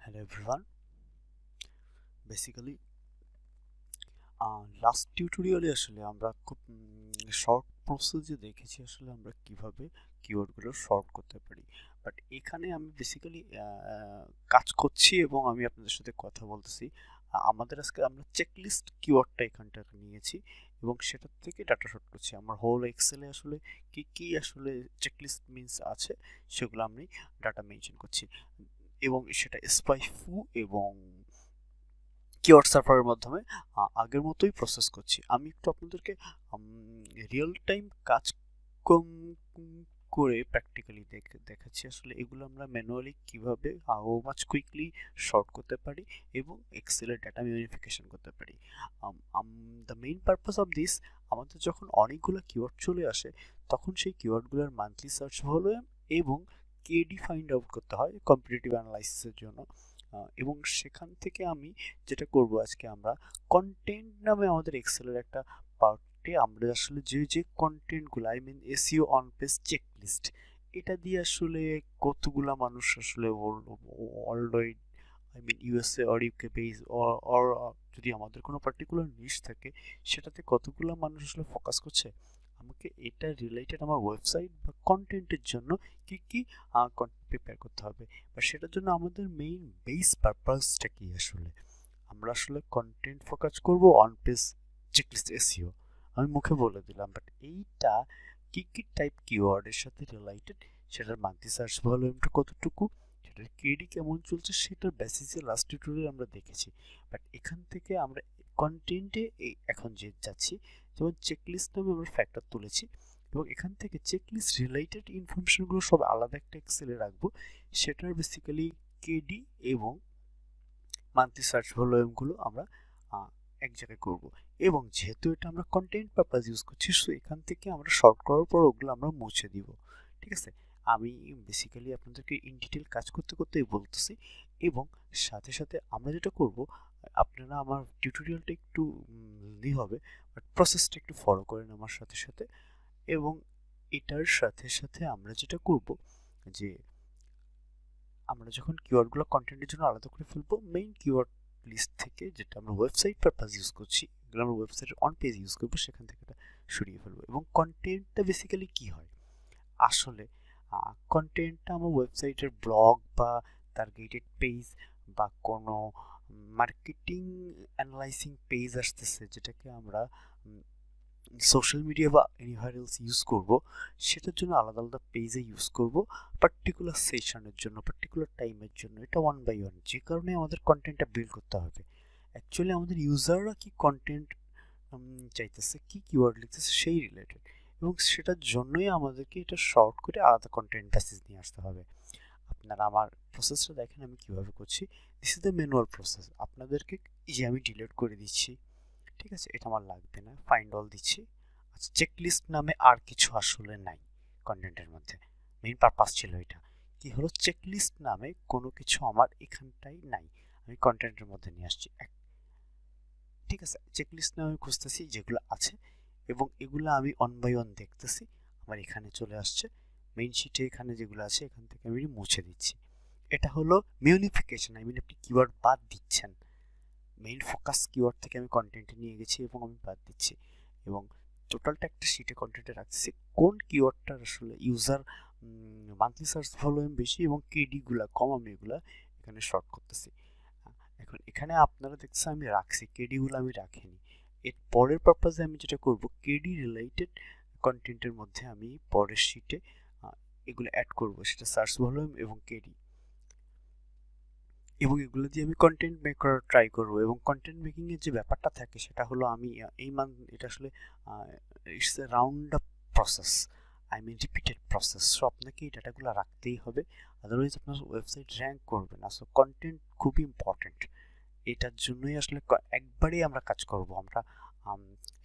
Hello everyone. Basically, last টিউটোরিয়ালে আসলে আমরা খুব শর্ট প্রসেসে দেখেছি আসলে আমরা কিভাবে কিওয়ার্ডগুলো শর্ট করতে পারি। বাট এখানে আমি বেসিক্যালি কাজ করছি এবং আমি আপনাদের সাথে কথা বলতেছি। আমাদের আজকে আমরা চেকলিস্ট কিওয়ার্ডটা এখানটা নিয়েছি এবং সেটার থেকে ডাটা শর্ট করছি। আমার হোল এক্সেলে আসলে কি আসলে চেকলিস্ট মিনস আছে সেগুলো আমি ডাটা মেনশন করছি এবং সেটা স্পাইফু এবং কিওয়ার্ড সার্ভারের মাধ্যমে আগের মতোই প্রসেস করছি। আমি একটু আপনাদেরকে রিয়েল টাইম কাজ করে প্র্যাকটিক্যালি দেখাচ্ছি আসলে এগুলো আমরা ম্যানুয়ালি কিভাবে হাউ মাচ কুইকলি শর্ট করতে পারি এবং এক্সেলের ডাটা মিউনিফিকেশন করতে পারি। The main purpose of this, আমাদের যখন অনেকগুলো কিওয়ার্ড চলে আসে তখন সেই কিওয়ার্ডগুলোর মান্থলি সার্চ ভলিউম এবং কেডি ফাইন্ড আউট করতে হয় কম্পিটিটিভ অ্যানালাইসিসের জন্য। এবং সেখান থেকে আমি যেটা করব আজকে আমরা কন্টেন্ট নামে আমাদের এক্সেলের একটা পার্টে আমরা আসলে যে কন্টেন্টগুলো I mean SEO on page checklist এটা দিয়ে আসলে কতগুলা মানুষ আসলে world I mean USA or UK base or যদি আমাদের কোনো পার্টিকুলার নিশ থাকে সেটাতে কতগুলো মানুষ আসলে ফোকাস করছে, আমাকে এটা রিলেটেড আমার ওয়েবসাইট বা কন্টেন্টের জন্য কি কন্টেন্ট প্রিপেয়ার করতে হবে বা সেটার জন্য আমাদের মেইন বেস পারপাসটা কি আসলে আমরা আসলে কন্টেন্ট ফোকাস করব অন পেজ চেকলিস্ট এসইও আমি মুখে বলে দিলাম। বাট এইটা কি টাইপ কিওয়ার্ডের সাথে রিলেটেড, সেটার মান্থলি সার্চ ভলিউমটা কতটুকু, সেটার কেডি কেমন চলছে সেটার বেসিসে লাস্ট টিউটোরিয়াল আমরা দেখেছি। বাট এখান থেকে আমরা কন্টেন্টে এখন যে যাচ্ছি, যেমন চেকলিস্ট নামে আমরা ফ্যাক্টর তুলেছি এবং এখান থেকে চেকলিস্ট রিলেটেড ইনফরমেশনগুলো সব আলাদা একটা এক্সেলে রাখবো। সেটার বেসিক্যালি কেডি এবং মান্থলি সার্চ ভলিউমগুলো আমরা এক জায়গায় করব এবং যেহেতু এটা আমরা কন্টেন্ট পারপাস ইউজ করছি সো এখান থেকে আমরা শর্ট করার পর ওগুলো আমরা মুছে দিব। ঠিক আছে, আমি বেসিক্যালি আপনাদেরকে ইন ডিটেল কাজ করতে করতেই বলতেছি এবং সাথে সাথে আমরা যেটা করব, আপনারা আমার টিউটোরিয়ালটা একটু হবে বাট প্রসেসটা একটু ফলো করেন আমার সাথে সাথে। এবং এটার সাথে সাথে আমরা যেটা করব যে আমরা যখন কিওয়ার্ডগুলো কন্টেন্টের জন্য আলাদা করে ফেলবো মেইন কিওয়ার্ড লিস্ট থেকে যেটা আমরা ওয়েবসাইট পারপাস ইউজ করছি এগুলো আমরা ওয়েবসাইটের অন পেজ ইউজ করবো সেখান থেকে এটা সরিয়ে ফেলবো। এবং কন্টেন্টটা বেসিক্যালি কি হয় আসলে, কন্টেন্টটা আমার ওয়েবসাইটের ব্লগ বা টার্গেটেড পেজ বা কোনো মার্কেটিং অ্যানালাইসিং পেজ আসতেছে যেটাকে আমরা সোশ্যাল মিডিয়া বা এনিহার এলস ইউজ করব, সেটার জন্য আলাদা আলাদা পেজে ইউজ করব পার্টিকুলার সেশনের জন্য পার্টিকুলার টাইমের জন্য, এটা ওয়ান বাই ওয়ান। যে কারণে আমাদের কন্টেন্টটা বিল্ড করতে হবে। অ্যাকচুয়ালি আমাদের ইউজাররা কি কন্টেন্ট চাইতেছে, কি কিওয়ার্ড লিখতেছে সেই রিলেটেড এবং সেটার জন্যই আমাদেরকে এটা শর্ট করে আলাদা কন্টেন্ট প্যাসেজ নিয়ে আসতে হবে। আপনারা আমার প্রসেসটা দেখেন আমি কিভাবে করছি। This is the manual process. আপনাদেরকে যে আমি ডিলিট করে দিচ্ছি, ঠিক আছে, এটা আমার লাগবে না, ফাইন্ড অল দিচ্ছি। আচ্ছা, চেকলিস্ট নামে আর কিছু আসলে নাই কন্টেন্টের মধ্যে, মেইন পারপাস ছিল এটা। কি হলো, চেকলিস্ট নামে কোনো কিছু আমার এখানটাই নাই, আমি কন্টেন্টের মধ্যে নিয়ে আসছি। ঠিক আছে, চেকলিস্ট নামে খুঁজতেছি যেগুলো আছে এবং এগুলো আমি অন বাই অন দেখতেছি, আমার এখানে চলে আসছে মেইন শিটে। এখানে যেগুলো আছে এখান থেকে আমি মুছে দিচ্ছি। এটা হলো মিউনিফিকেশন, আই মিন আপনি কিওয়ার্ড বাদ দিচ্ছেন। মেইন ফোকাস কিওয়ার্ড থেকে আমি কন্টেন্টে নিয়ে গেছি এবং আমি বাদ দিচ্ছি এবং টোটালটা একটা শিটে কন্টেন্টে রাখতেছি কোন কিওয়ার্ডটার আসলে ইউজার মান্থলি সার্চ ভলিউম বেশি এবং কেডিগুলা কম আমি এগুলা এখানে শর্ট করতেছি। এখন এখানে আপনারা দেখছেন আমি রাখছি, কেডিগুলো আমি রাখিনি। এর পরের পারপাসে আমি যেটা করব, কেডি রিলেটেড কন্টেন্টের মধ্যে আমি পরের শিটে এগুলো অ্যাড করব, সেটা সার্চ ভলিউম এবং কেডি, এবং এগুলো দিয়ে আমি কন্টেন্ট মেক করার ট্রাই করব। এবং কন্টেন্ট মেকিং এর যে ব্যাপারটা থাকে সেটা হলো আমি এটা আসলে it's a round up process, I mean repeated process. So আপনাকে এই ডাটাগুলো রাখতেই হবে, আদারওয়াইজ আপনার ওয়েবসাইট র্যাঙ্ক করবে না। সো কন্টেন্ট খুবই ইম্পর্টেন্ট, এটার জন্যই আসলে একবারেই আমরা কাজ করব, আমরা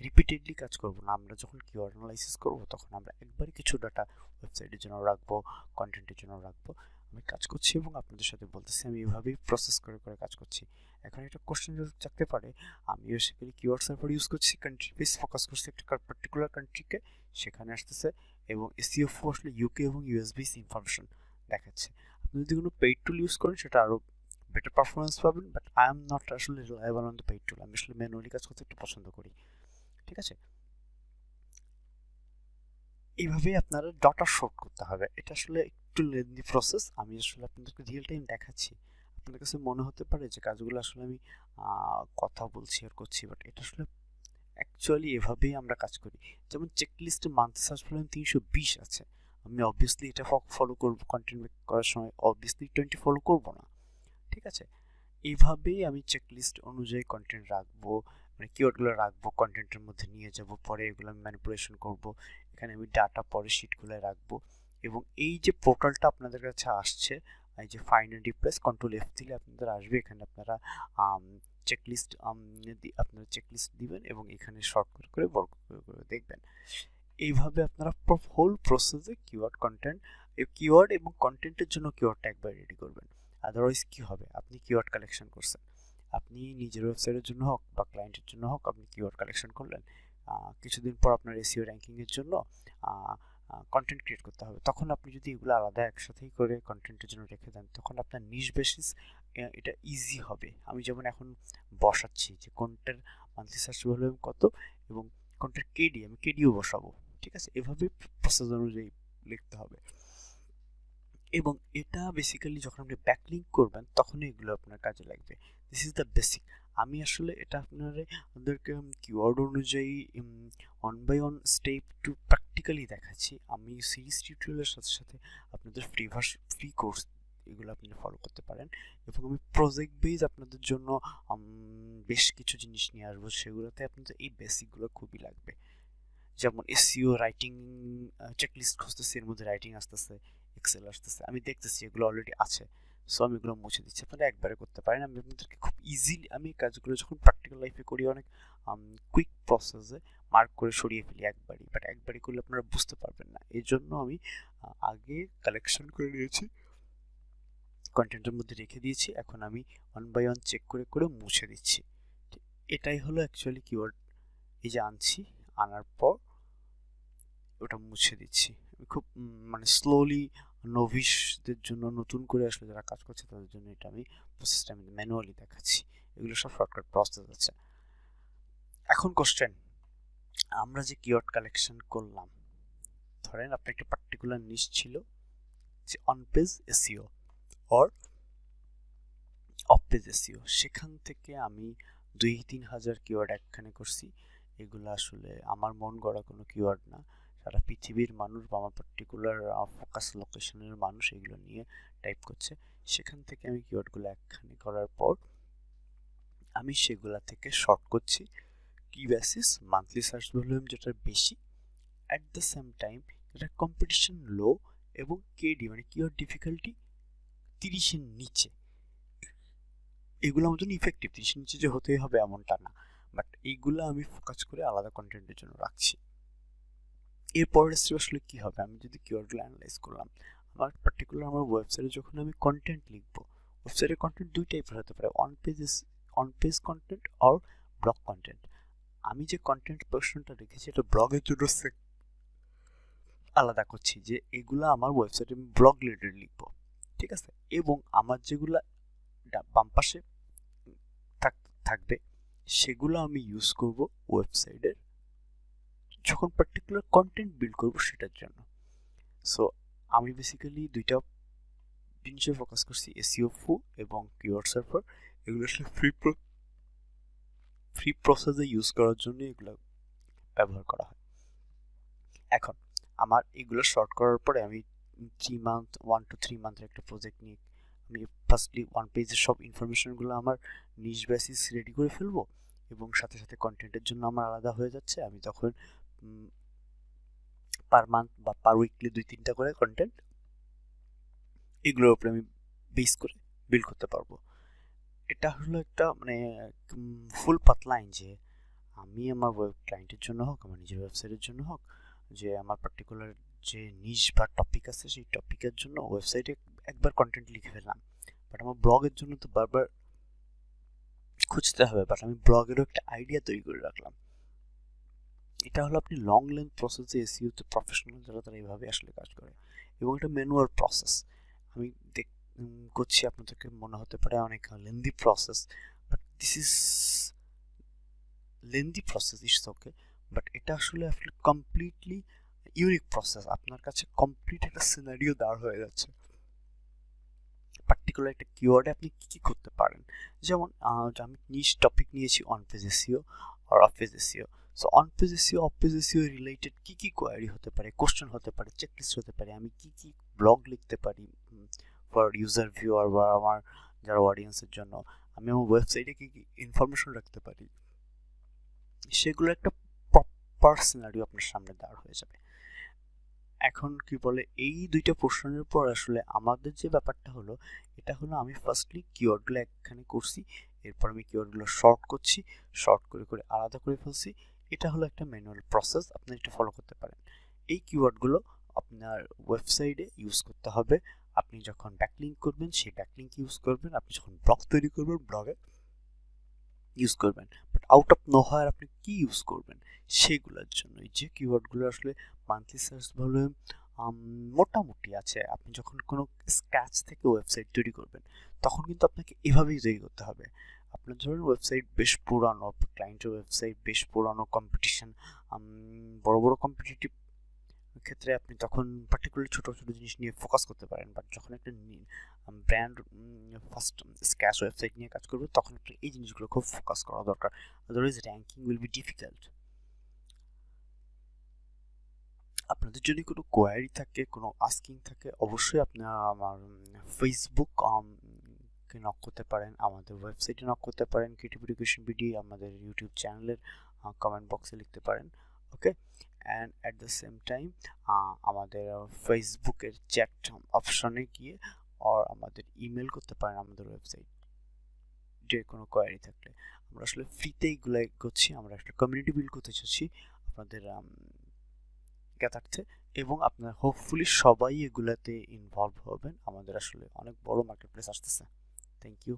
রিপিটেডলি কাজ করব না। আমরা যখন কিওয়ার্ড অ্যানালাইসিস করব তখন আমরা একবারে কিছু ডাটা ওয়েবসাইটের জন্য রাখবো, কন্টেন্টের জন্য রাখবো। আমি কাজ করছি এবং আপনাদের সাথে বলতেছি আমি এভাবেই প্রসেস করে করে কাজ করছি। এখন একটা কোশ্চেন যদি থাকতে পারে, আমি বেসিক্যালি কিওয়ার্ড সার্ভার ইউজ করছি, কান্ট্রি বেস ফোকাস করছি একটা পার্টিকুলার কান্ট্রিকে, সেখানে আসতেছে এবং এসইও আসলে ইউকে এবং ইউএস বেস ইনফরমেশন দেখাচ্ছে। আপনি যদি কোনো পেইড টুল ইউজ করেন সেটা আরও বেটার পারফরমেন্স পাবেন, বাট আই এম নট আসলে রিলায়েবল অন দ্য পেইড টুল। আমি আসলে ম্যানুয়ালি কাজ করতে একটু পছন্দ করি। ঠিক আছে, এইভাবেই আপনারা ডটা শর্ট করতে হবে। এটা আসলে একটু লেন্দি প্রসেস। আমি আসলে আপনাদেরকে রিয়েল টাইম দেখাচ্ছি। আপনাদের কাছে মনে হতে পারে যে কাজগুলো আসলে আমি কথা বলছি আর করছি, বাট এটা আসলে অ্যাকচুয়ালি এভাবেই আমরা কাজ করি। যেমন চেকলিস্টে মান্থলি সার্চ ভলিউম 320 আছে, আমি অবভিয়াসলি এটা ফলো করবো কন্টেন্ট মেক করার সময়, অবভিয়াসলি 20 ফলো করবো না। ঠিক আছে, এইভাবেই আমি চেকলিস্ট অনুযায়ী কন্টেন্ট রাখবো, মানে কিওয়ার্ডগুলো রাখবো, কন্টেন্টের মধ্যে নিয়ে যাব, পরে এগুলো আমি ম্যানিপুলেশন করব, এখানে আমি ডাটা পরে শিটগুলো রাখবো। এবং এই যে পোর্টালটা আপনাদের কাছে আসছে, এই যে find and replace, control F দিলে আপনাদের আসবে, এখানে আপনারা চেকলিস্ট আপনারা চেকলিস্ট দিবেন এবং এখানে শর্টকাট করে বড় করে দেখবেন। এইভাবে আপনারা হোল প্রসেসে কিওয়ার্ড কন্টেন্ট, কিওয়ার্ড এবং কন্টেন্টের জন্য কিওয়ার্ডটা একবার রেডি করবেন। আদারওয়াইজ কি হবে, আপনি কিওয়ার্ড কালেকশন করছেন, আপনি নিজের ওয়েবসাইটের জন্য হোক বা ক্লায়েন্টের জন্য হোক আপনি কিওয়ার্ড কালেকশন করলেন, কিছুদিন পর আপনার এসইও র্যাঙ্কিংয়ের জন্য কন্টেন্ট ক্রিয়েট করতে হবে। তখন আপনি যদি এগুলো আলাদা একসাথেই করে কন্টেন্টের জন্য রেখে দেন, তখন আপনার নিশ বেসিস এটা ইজি হবে। আমি যেমন এখন বসাচ্ছি যে কোনটার মান্থলি সার্চ ভলিউম কত এবং কোনটার কেডি, আমি কেডিও বসাবো। ঠিক আছে, এভাবে প্রসেস অনুযায়ী লিখতে হবে। এবং এটা বেসিক্যালি যখন আপনি ব্যাকলিঙ্ক করবেন তখন এগুলো আপনার কাজে লাগবে। This is the basic. আমি আসলে এটা আপনাদেরকে কিওয়ার্ড অনুযায়ী on by on step to practically দেখাচ্ছি। আমি সিরিজ টিউটোরিয়ালের সাথে সাথে আপনাদের ফ্রি কোর্স এগুলো আপনি ফলো করতে পারেন, এবং আমি প্রজেক্ট বেস আপনাদের জন্য বেশ কিছু জিনিস নিয়ে আসবো, সেগুলোতে আপনাদের এই বেসিকগুলো খুবই লাগবে। যেমন এসইও রাইটিং চেকলিস্ট খুঁজতেছি, এর মধ্যে রাইটিং আসতেছে, এক্সেল আসতেছে, আমি দেখতেছি এগুলো অলরেডি আছে, সো আমি এগুলো মুছে দিচ্ছি। আপনারা একবারে করতে পারেন, আমি আপনাদেরকে খুব ইজিলি, আমি এই কাজগুলো যখন প্র্যাকটিক্যাল লাইফে করি অনেক কুইক প্রসেসে মার্ক করে সরিয়ে ফেলি একবারই, বাট একবারই করলে আপনারা বুঝতে পারবেন না। এই জন্য আমি আগে কালেকশন করে নিয়েছি, কন্টেন্টের মধ্যে রেখে দিয়েছি, এখন আমি ওয়ান বাই ওয়ান চেক করে করে মুছে দিচ্ছি। এটাই হলো অ্যাকচুয়ালি কিওয়ার্ড। এই যে আনছি, আনার পর ওটা মুছে দিচ্ছি। আমি খুব মানে স্লোলি, নোভিশদের জন্য, নতুন করে আসলে যারা কাজ করছে তাদের জন্য এটা আমি প্রসেসটা আমি ম্যানুয়ালি দেখাচ্ছি। এগুলো সব শর্টকাট প্রসেস আছে। এখন কোশ্চেন, আমরা যে কিওয়ার্ড কালেকশন করলাম, ধরেন আপনার একটা পার্টিকুলার নিশ ছিল যে on page SEO or of page SEO, সেখান থেকে আমি 2-3 হাজার কিওয়ার্ড একখানে করছি। এগুলো আসলে আমার মন গড়া কোনো কিওয়ার্ড না, সারা পৃথিবীর মানুষ বা আমার পার্টিকুলার ফোকাস লোকেশনের মানুষ এগুলো নিয়ে টাইপ করছে। সেখান থেকে আমি কিওয়ার্ডগুলো একখানে করার পর আমি সেগুলা থেকে শর্ট করছি। কি বেসিস, মান্থলি সার্চ ভলিউম যেটা বেশি, অ্যাট দ্য সেম টাইম যেটা কম্পিটিশন লো এবং কেডি মানে কিওয়ার্ড ডিফিকাল্টি 30-এর নিচে, এগুলো আমার জন্য ইফেক্টিভ। 30-এর নিচে যে হতেই হবে এমনটা না, বাট এইগুলো আমি ফোকাস করে আলাদা কন্টেন্টের জন্য রাখছি। এরপরের স্টেপ আসলে কি হবে, আমি যদি কিওয়ার্ডগুলো অ্যানালাইজ করলাম, আমার পার্টিকুলার আমার ওয়েবসাইটে যখন আমি কন্টেন্ট লিখবো, ওয়েবসাইটের কন্টেন্ট দুই টাইপের হতে পারে, অন পেজ কন্টেন্ট আর ব্লগ কন্টেন্ট। আমি যে কন্টেন্ট পোর্শনটা রেখেছি এটা ব্লগের জন্য আলাদা করছি, যে এগুলো আমার ওয়েবসাইটে আমি ব্লগ রিলেটেড লিখবো। ঠিক আছে, এবং আমার যেগুলো বাম পাশে থাকবে সেগুলো আমি ইউজ করব ওয়েবসাইটের যখন পার্টিকুলার কন্টেন্ট বিল্ড করব সেটার জন্য। সো আমি বেসিক্যালি দুইটা জিনিসে ফোকাস করছি, এসইও ফু এবং কিওয়ার্ড সার্ভার। এগুলো আসলে ফ্রি প্রসেসে ইউজ করার জন্য এগুলো ব্যবহার করা হয়। এখন আমার এগুলো শর্ট করার পরে আমি 1 to 3 মান্থের একটা প্রজেক্ট নিয়ে আমি ফার্স্টলি ওয়ান পেজের সব ইনফরমেশনগুলো আমার নিজ বেসিস রেডি করে ফেলবো, এবং সাথে সাথে কন্টেন্টের জন্য আমার আলাদা হয়ে যাচ্ছে। আমি তখন পার মান্থ বা পার উইকলি 2-3টা করে কন্টেন্ট এগুলোর উপরে আমি বেস করে বিল্ড করতে পারবো। এটা হলো একটা মানে ফুল পাতলাইন, যে আমি আমার ক্লায়েন্টের জন্য হোক, আমার নিজের ওয়েবসাইটের জন্য হোক, যে আমার পার্টিকুলার যে নিশ বা টপিক আছে সেই টপিকের জন্য ওয়েবসাইটে একবার কন্টেন্ট লিখে ফেললাম, বাট আমার ব্লগের জন্য তো বারবার খুঁজতে হবে, বাট আমি ব্লগেরও একটা আইডিয়া তৈরি করে রাখলাম। এটা হলো আপনি লং লেন্থ প্রসেসে এসইওতে প্রফেশনাল যারা তারা এইভাবে আসলে কাজ করে, এবং এটা ম্যানুয়াল প্রসেস। আমি করছি আপনাদেরকে মনে হতে পারে অনেক lengthy process, but this is lengthy process, it's okay, but এটা আসলে কমপ্লিটলি ইউনিক প্রসেস। আপনার কাছে কমপ্লিট একটা সিনারিও দাঁড় হয়ে যাচ্ছে, পার্টিকুলার একটা কিওয়ার্ডে আপনি কি কি করতে পারেন। যেমন আমি নিশ টপিক নিয়েছি অন পেজ এসইও আর off page SEO. So on page SEO off page SEO related কি কি কোয়ারি হতে পারে, কোশ্চেন হতে পারে, চেকলিস্ট হতে পারে, আমি কি কি ব্লগ লিখতে পারি ফর ইউজার ভিউয়ার বা আমার যারা অডিয়েন্সের জন্য, আমি আমার ওয়েবসাইটে কি কি ইনফরমেশন রাখতে পারি, সেগুলো একটা প্রপার সিনারিও আপনার সামনে দাঁড় হয়ে যাবে। এখন কি বলে, এই দুইটা প্রশ্নের পর আসলে আমাদের যে ব্যাপারটা হলো, এটা হলো আমি ফার্স্টলি কিওয়ার্ডগুলো একখানে করছি, এরপর আমি কিওয়ার্ডগুলো শর্ট করছি, শর্ট করে করে আলাদা করে ফেলছি। এটা হলো একটা ম্যানুয়াল প্রসেস, আপনি এটা ফলো করতে পারেন। এই কিওয়ার্ডগুলো আপনার ওয়েবসাইটে ইউজ করতে হবে। আপনি যখন ব্যাকলিঙ্ক করবেন সেই ব্যাকলিঙ্ক ইউজ করবেন, আপনি যখন ব্লগ তৈরি করবেন ব্লগে ইউজ করবেন। বাট আউট অফ নোহায়ার আপনি কি ইউজ করবেন সেগুলোর জন্য যে কিওয়ার্ডগুলো আসলে মান্থলি সার্চ ভলিউম মোটামুটি আছে, আপনি যখন কোনো স্ক্র্যাচ থেকে ওয়েবসাইট তৈরি করবেন তখন কিন্তু আপনাকে এভাবেই তৈরি করতে হবে। আপনার ধরুন ওয়েবসাইট বেশ পুরানো, ক্লায়েন্টের ওয়েবসাইট বেশ পুরানো, কম্পিটিশন বড় বড় কম্পিটিটিভ ক্ষেত্রে আপনি তখন পার্টিকুলার ছোট ছোট জিনিস নিয়ে ফোকাস করতে পারেন। বাট যখন একটা ব্র্যান্ড ফার্স্ট স্ক্র্যাচ ওয়েবসাইট নিয়ে কাজ করবে তখন আপনার এই জিনিসগুলো খুব ফোকাস করা দরকার, otherwise ranking will be difficult. আপনাদের যদি কোনো কোয়ারি থাকে, কোনো আস্কিং থাকে, অবশ্যই আপনারা আমার ফেসবুক কে নক করতে পারেন, আমাদের ওয়েবসাইটে নক করতে পারেন, ক্রিয়েটিভ এডুকেশন বিডি আমাদের ইউটিউব চ্যানেলের কমেন্ট বক্সে লিখতে পারেন। Okay, and at the same time আমাদের ফেসবুকের চ্যাট অপশনে গিয়ে আর আমাদের ইমেল করতে পারেন আমাদের ওয়েবসাইট যে কোনো কোয়ারি থাকলে। আমরা আসলে ফ্রিতে এইগুলো করছি, আমরা একটা কমিউনিটি বিল্ড করতে চাচ্ছি আপনাদের জ্ঞাতার্থে, এবং আপনার হোপফুলি সবাই এগুলাতে ইনভলভ হবেন। আমাদের আসলে অনেক বড় মার্কেট প্লেস আসতেছে। Thank you.